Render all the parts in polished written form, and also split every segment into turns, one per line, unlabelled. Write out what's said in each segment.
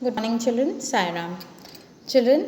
Good morning, children. Sairam. Children,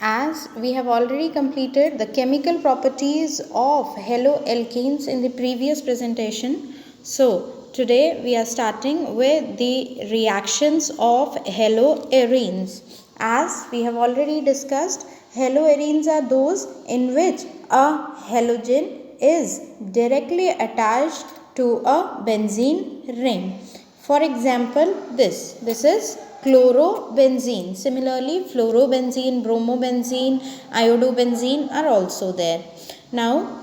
as we have already completed the chemical properties of haloalkanes in the previous presentation, so today we are starting with the reactions of haloarenes. As we have already discussed, haloarenes are those in which a halogen is directly attached to a benzene ring. For example, this is chlorobenzene. Similarly, fluorobenzene, bromobenzene, iodobenzene are also there. Now,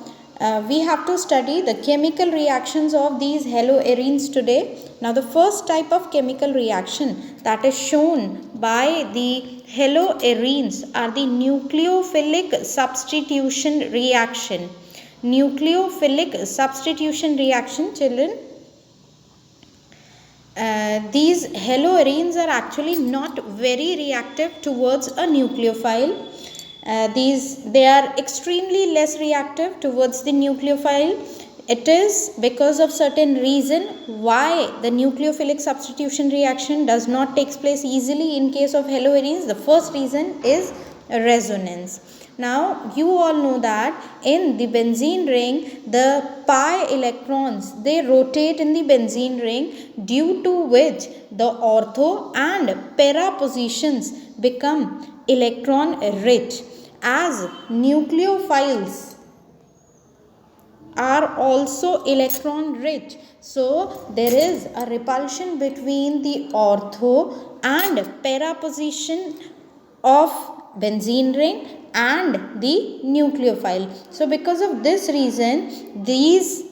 we have to study the chemical reactions of these haloarenes today. Now, the first type of chemical reaction that is shown by the haloarenes are the nucleophilic substitution reaction. Nucleophilic substitution reaction, children. These haloarenes are actually not very reactive towards a nucleophile. They are extremely less reactive towards the nucleophile. It is because of certain reason why the nucleophilic substitution reaction does not take place easily in case of haloarenes. The first reason is resonance. Now, you all know that in the benzene ring, the pi electrons, they rotate in the benzene ring, due to which the ortho and para positions become electron rich. As nucleophiles are also electron rich, so there is a repulsion between the ortho and para position of benzene ring and the nucleophile. So because of this reason, these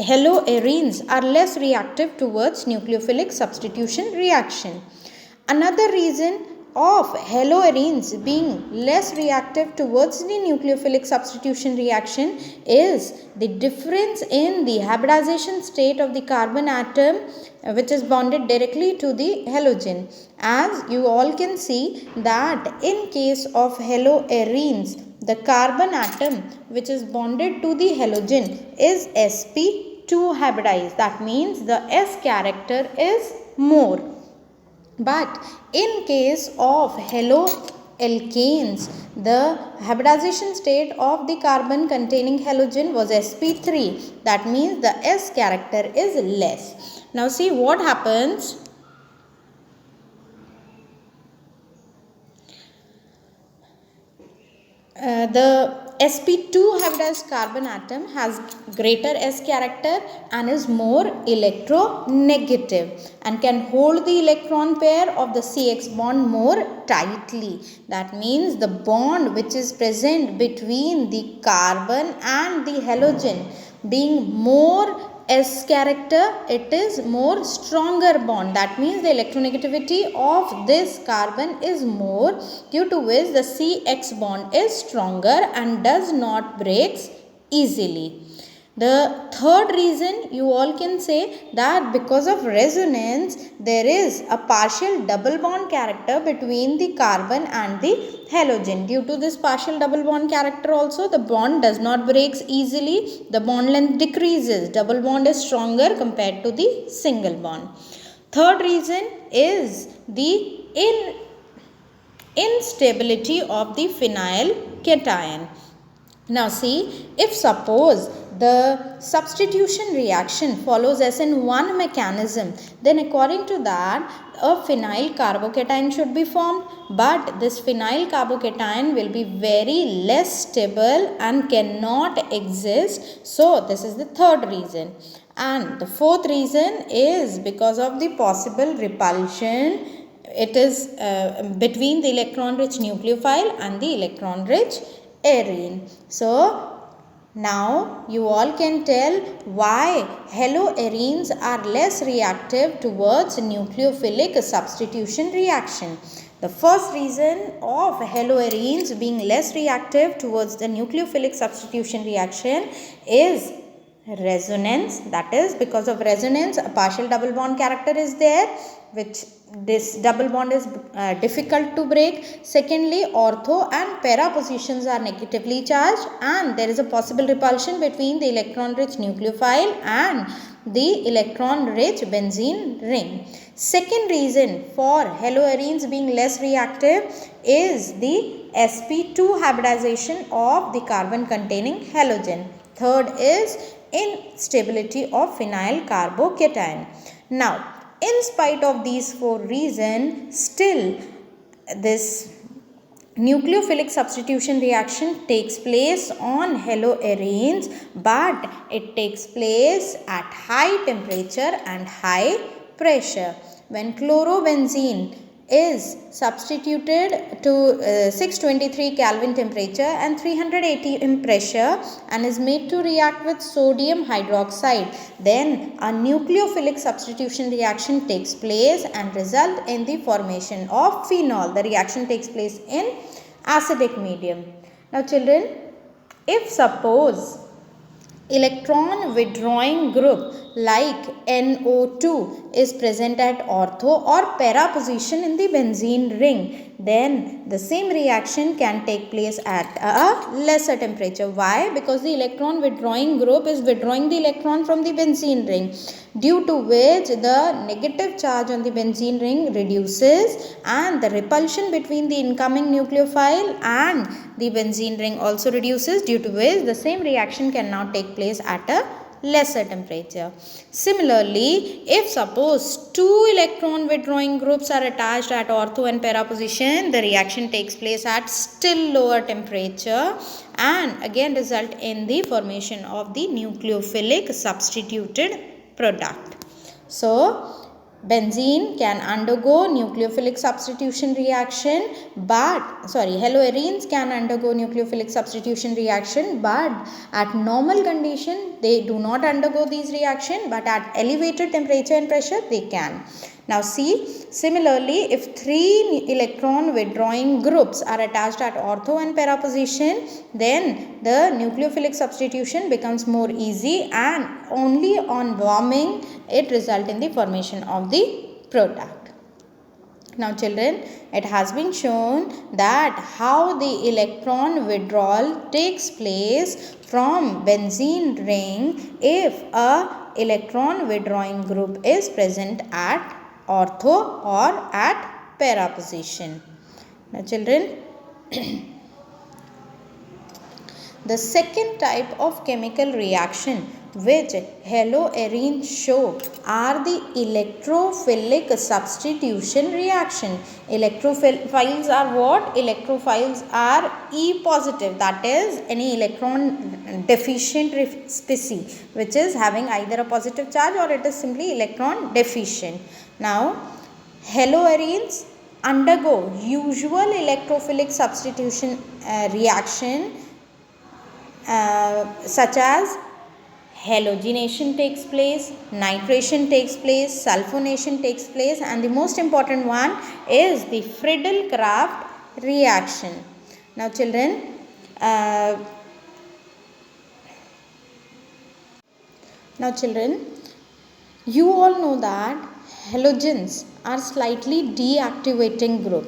haloarenes are less reactive towards nucleophilic substitution reaction. Another reason of haloarenes being less reactive towards the nucleophilic substitution reaction is the difference in the hybridization state of the carbon atom, which is bonded directly to the halogen. As you all can see that in case of haloarenes, the carbon atom which is bonded to the halogen is sp2 hybridized. That means the S character is more. But in case of haloalkanes, the hybridization state of the carbon containing halogen was sp3. That means the S character is less. Now see what happens. The sp2 hybridized carbon atom has greater S character and is more electronegative and can hold the electron pair of the CX bond more tightly. That means the bond which is present between the carbon and the halogen being more S character, it is more stronger bond. That means the electronegativity of this carbon is more, due to which the CX bond is stronger and does not breaks easily. The third reason you all can say that because of resonance, there is a partial double bond character between the carbon and the halogen. Due to this partial double bond character also, the bond does not breaks easily. The bond length decreases. Double bond is stronger compared to the single bond. Third reason is the instability of the phenyl cation. Now see, if suppose the substitution reaction follows SN1 mechanism, then according to that, a phenyl carbocation should be formed, but this phenyl carbocation will be very less stable and cannot exist. So this is the third reason. And the fourth reason is because of the possible repulsion. It is between the electron rich nucleophile and the electron rich arene. So now you all can tell why haloarenes are less reactive towards nucleophilic substitution reaction. The first reason of haloarenes being less reactive towards the nucleophilic substitution reaction is resonance. That is, because of resonance, a partial double bond character is there, which this double bond is difficult to break. Secondly, ortho and para positions are negatively charged and there is a possible repulsion between the electron rich nucleophile and the electron-rich benzene ring. Second reason for haloarenes being less reactive is the sp2 hybridization of the carbon containing halogen. Third is instability of phenyl carbocation. Now, in spite of these four reasons, still this nucleophilic substitution reaction takes place on haloarenes, but it takes place at high temperature and high pressure. When chlorobenzene is substituted to 623 Kelvin temperature and 380 in pressure and is made to react with sodium hydroxide, then a nucleophilic substitution reaction takes place and result in the formation of phenol. The reaction takes place in acidic medium. Now children, if suppose electron withdrawing group like NO2 is present at ortho or para position in the benzene ring, then the same reaction can take place at a lesser temperature. Why? Because the electron withdrawing group is withdrawing the electron from the benzene ring, due to which the negative charge on the benzene ring reduces and the repulsion between the incoming nucleophile and the benzene ring also reduces, due to which the same reaction can now take place at a lesser temperature. Similarly, if suppose two electron withdrawing groups are attached at ortho and para position, the reaction takes place at still lower temperature and again result in the formation of the nucleophilic substituted product. So, benzene can undergo nucleophilic substitution reaction, haloarenes can undergo nucleophilic substitution reaction, but at normal condition they do not undergo these reaction, but at elevated temperature and pressure they can. Now see, similarly, if three electron withdrawing groups are attached at ortho and para position, then the nucleophilic substitution becomes more easy and only on warming it result in the formation of the product. Now children, it has been shown that how the electron withdrawal takes place from benzene ring if a electron withdrawing group is present at ortho or at para position. Now children, the second type of chemical reaction which haloarenes show are the electrophilic substitution reaction. Electrophiles are what? Electrophiles are E positive, that is any electron deficient species which is having either a positive charge or it is simply electron deficient. Now, haloarenes undergo usual electrophilic substitution reaction such as halogenation takes place, nitration takes place, sulfonation takes place, and the most important one is the Friedel-Crafts reaction. Now children, you all know that halogens are slightly deactivating group.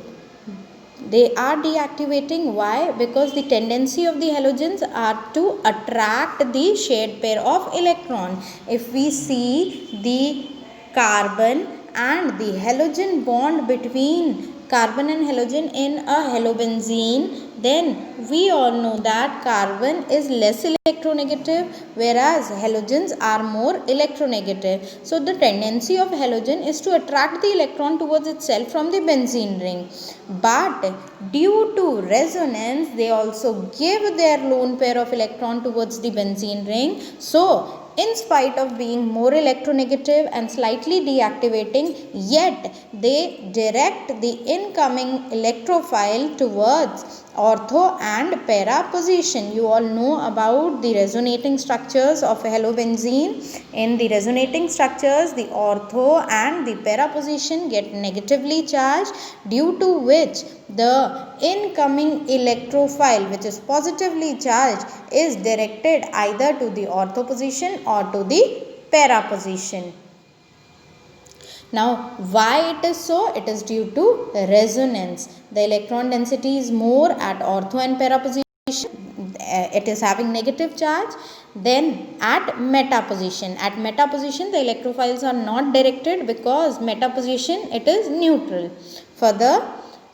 They are deactivating. Why? Because the tendency of the halogens are to attract the shared pair of electron. If we see the carbon and the halogen bond between carbon and halogen in a halobenzene, then we all know that carbon is less electronegative whereas halogens are more electronegative. So the tendency of halogen is to attract the electron towards itself from the benzene ring. But due to resonance, they also give their lone pair of electron towards the benzene ring. So in spite of being more electronegative and slightly deactivating, yet they direct the incoming electrophile towards ortho and para position. You all know about the resonating structures of halobenzene. In the resonating structures, the ortho and the para position get negatively charged, due to which the incoming electrophile, which is positively charged, is directed either to the ortho position or to the para position. Now, why it is so? It is due to resonance. The electron density is more at ortho and para position. it is having negative charge. Then at meta position, the electrophiles are not directed because meta position it is neutral. For the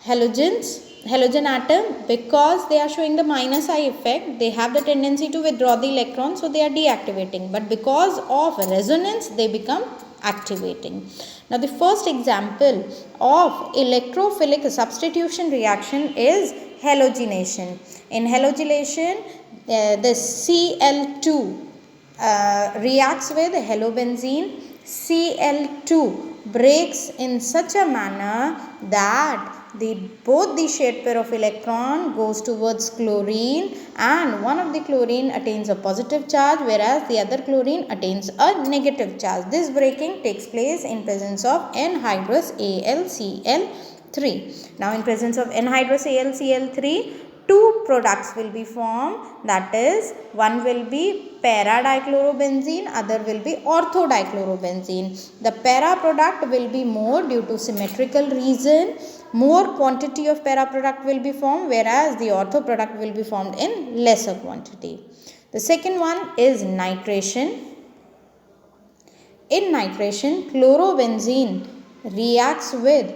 halogen atom, because they are showing the minus I effect, they have the tendency to withdraw the electron, so they are deactivating, but because of resonance they become activating. Now the first example of electrophilic substitution reaction is halogenation. In halogenation, the Cl2 reacts with halobenzene. Cl2 breaks in such a manner that both the shared pair of electron goes towards chlorine, and one of the chlorine attains a positive charge whereas the other chlorine attains a negative charge. This breaking takes place in presence of anhydrous AlCl3. Now in presence of anhydrous AlCl3, two products will be formed, that is, one will be para-dichlorobenzene, other will be ortho-dichlorobenzene. The para product will be more due to symmetrical reason. More quantity of para product will be formed, whereas the ortho product will be formed in lesser quantity. The second one is nitration. In nitration, chlorobenzene reacts with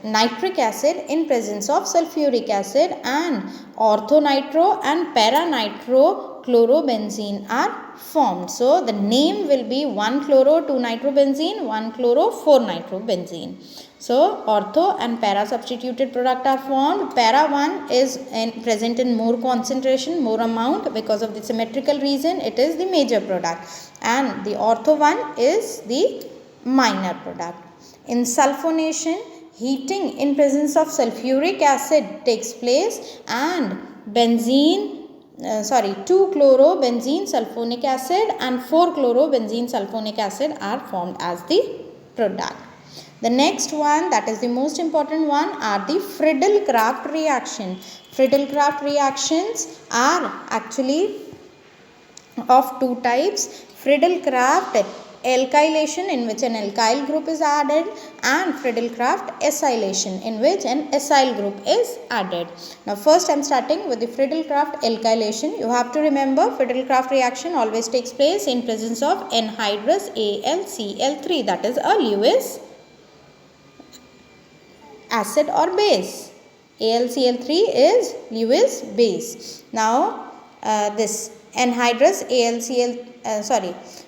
nitric acid in presence of sulfuric acid, and orthonitro and paranitro chlorobenzene are formed. So the name will be 1-chloro-2-nitrobenzene, 1-chloro-4-nitrobenzene. So ortho and para substituted product are formed. Para one is present in more concentration, more amount, because of the symmetrical reason it is the major product, and the ortho one is the minor product. In sulfonation, heating in presence of sulfuric acid takes place, and 2-chlorobenzene sulfonic acid and 4-chlorobenzene sulfonic acid are formed as the product. The next one, that is the most important one, are the Friedel-Crafts reaction. Friedel-Crafts reactions are actually of two types. Friedel-Crafts alkylation, in which an alkyl group is added, and Friedel-Crafts acylation, in which an acyl group is added. Now first I am starting with the Friedel-Crafts alkylation. You have to remember, Friedel-Crafts reaction always takes place in presence of anhydrous AlCl3, that is a Lewis acid or base. AlCl3 is Lewis base. Now this anhydrous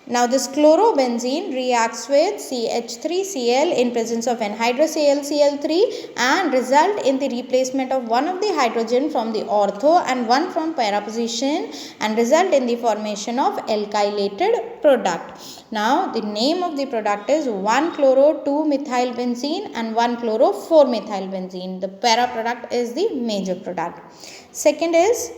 now this chlorobenzene reacts with CH3Cl in presence of anhydrous AlCl3 and result in the replacement of one of the hydrogen from the ortho and one from para position, and result in the formation of alkylated product. Now the name of the product is 1-chloro-2-methylbenzene and 1-chloro-4-methylbenzene. The para product is the major product. Second is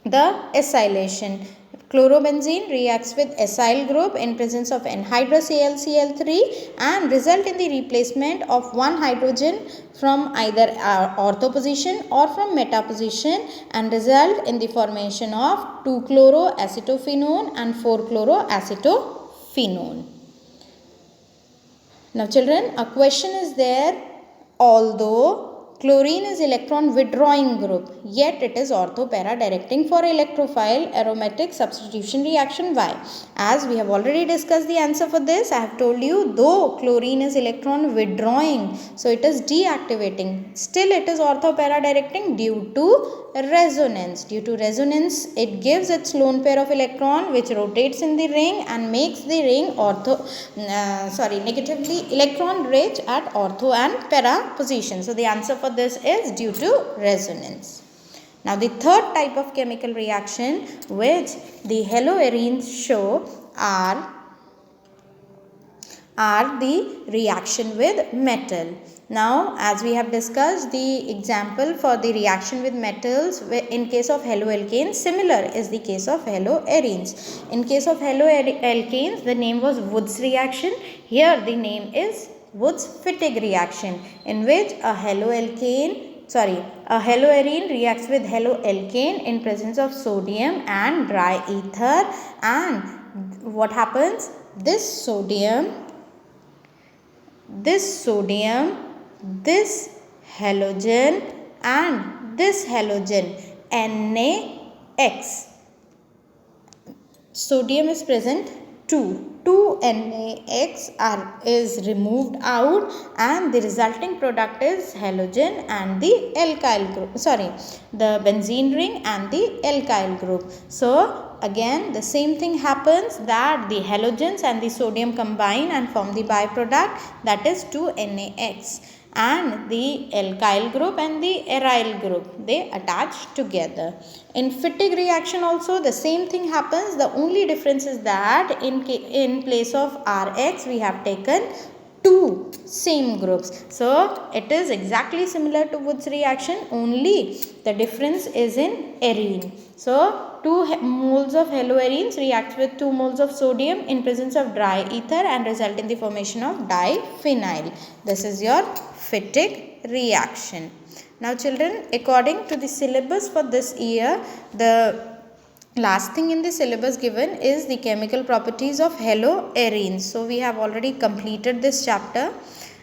the acylation. Chlorobenzene reacts with acyl group in presence of anhydrous AlCl3 and result in the replacement of one hydrogen from either ortho position or from meta position, and result in the formation of 2-chloroacetophenone and 4-chloroacetophenone. Now children, a question is there, although chlorine is electron withdrawing group, yet it is ortho-para directing for electrophile aromatic substitution reaction. Why? As we have already discussed the answer for this, I have told you, though chlorine is electron withdrawing, so it is deactivating, still it is ortho-para directing due to resonance. Due to resonance, it gives its lone pair of electron which rotates in the ring and makes the ring negatively electron rich at ortho and para position. So the answer for this is due to resonance. Now the third type of chemical reaction which the haloarenes show are the reaction with metal. Now as we have discussed, the example for the reaction with metals in case of haloalkanes, similar is the case of haloarenes. In case of haloalkanes, the name was Woods reaction. Here the name is Woods-Fittig reaction, in which a haloarene reacts with haloalkane in presence of sodium and dry ether, and what happens? This sodium, this halogen and this halogen NaX, sodium is present 2. 2 NaX is removed out, and the resulting product is halogen and the alkyl group, the benzene ring and the alkyl group. So again the same thing happens, that the halogens and the sodium combine and form the byproduct, that is 2NaX, and the alkyl group and the aryl group, they attach together. In Fittig reaction also the same thing happens. The only difference is that in place of Rx we have taken 2 same groups. So it is exactly similar to Wood's reaction, only the difference is in arene. So 2 moles of haloarenes react with 2 moles of sodium in presence of dry ether and result in the formation of diphenyl. This is your Fittig reaction. Now children, according to the syllabus for this year, the last thing in the syllabus given is the chemical properties of haloarenes. So we have already completed this chapter.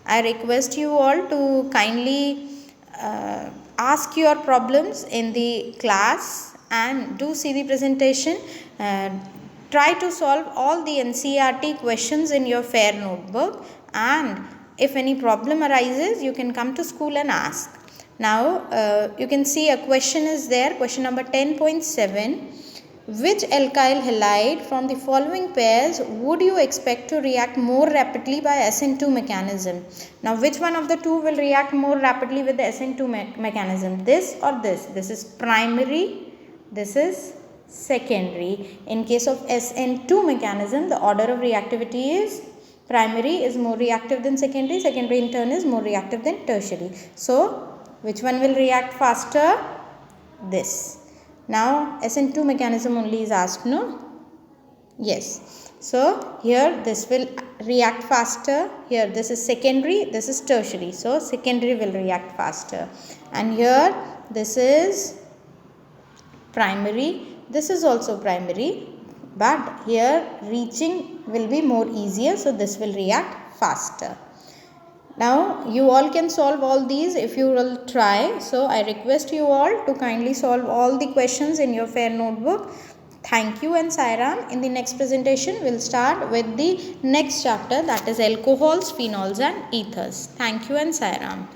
I request you all to kindly ask your problems in the class and do see the presentation. Try to solve all the NCERT questions in your fair notebook, and if any problem arises you can come to school and ask. Now you can see a question is there, question number 10.7. Which alkyl halide from the following pairs would you expect to react more rapidly by SN2 mechanism? Now which one of the two will react more rapidly with the SN2 mechanism? This or this? This is primary, this is secondary. In case of SN2 mechanism, the order of reactivity is primary is more reactive than secondary, secondary in turn is more reactive than tertiary. So which one will react faster? This. Now SN2 mechanism only is asked, no? Yes. So here this will react faster. Here this is secondary, this is tertiary. So secondary will react faster. And here this is primary, this is also primary, but here reaching will be more easier, so this will react faster. Now you all can solve all these if you will try. So I request you all to kindly solve all the questions in your fair notebook. Thank you and Sairam. In the next presentation we'll start with the next chapter, that is alcohols, phenols and ethers. Thank you and Sairam.